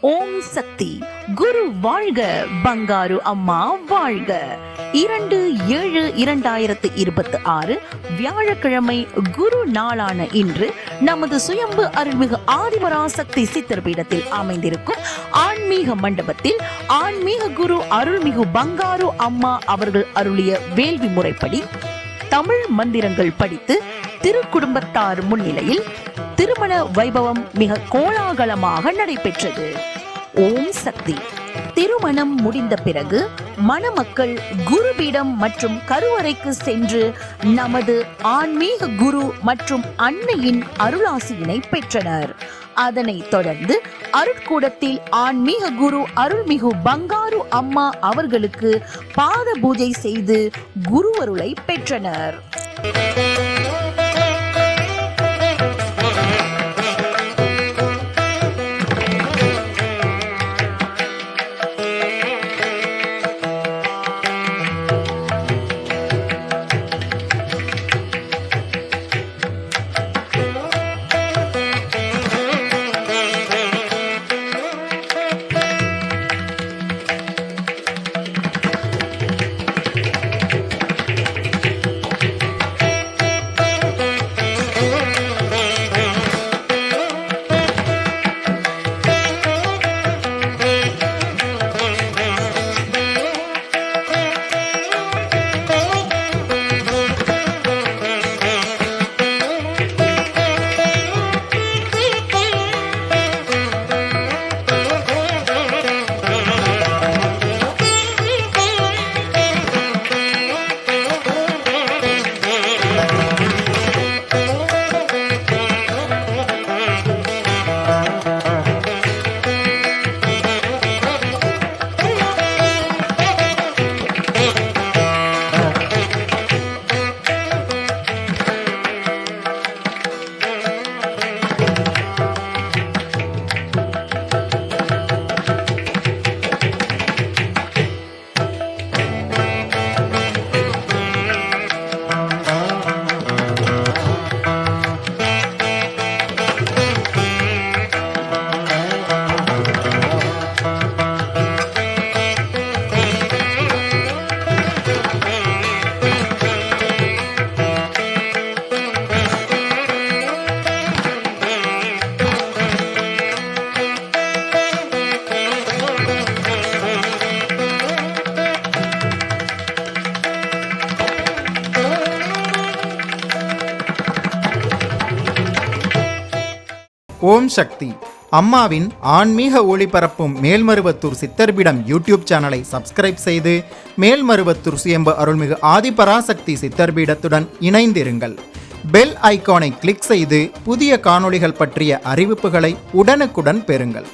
ஓம் சக்தி குரு வாழ்க, பங்காரு அம்மா வாழ்க. 2/7/2026 வியாழக்கிழமை குரு நாளான இன்று நமது சுயம்பு அருள்மிகு ஆதிபராசக்தி சித்தர் பீடத்தில் அமைந்திருக்கும் ஆன்மீக மண்டபத்தில் ஆன்மீக குரு அருள்மிகு பங்காரு அம்மா அவர்கள் அருளிய வேள்வி முறைப்படி தமிழ் மந்திரங்கள் படித்து திருக்குடும்பத்தார் முன்னிலையில் திருமண வைபவம் மிக கோலாகலமாக நடைபெற்றது. ஓம் சக்தி. திருமணம் முடிந்த பிறகு மணமக்கள் குருபீடம் மற்றும் கருவறைக்கு சென்று நமது ஆன்மீக குரு மற்றும் அன்னையின் அருளாசியினை பெற்றனர். அதனைத் தொடர்ந்து அருட்கூடத்தில் ஆன்மீக குரு அருள்மிகு பங்காரு அம்மா அவர்களுக்கு பாத பூஜை செய்து குருவருளை பெற்றனர். ஓம் சக்தி. அம்மாவின் ஆன்மீக ஒளிபரப்பும் மேல்மருவத்தூர் சித்தர்பீடம் யூடியூப் சேனலை சப்ஸ்கிரைப் செய்து மேல்மருவத்தூர் சுயம்பு அருள்மிகு ஆதிபராசக்தி சித்தர்பீடத்துடன் இணைந்திருங்கள். பெல் ஐகானை கிளிக் செய்து புதிய காணொளிகள் பற்றிய அறிவிப்புகளை உடனுக்குடன் பெறுங்கள்.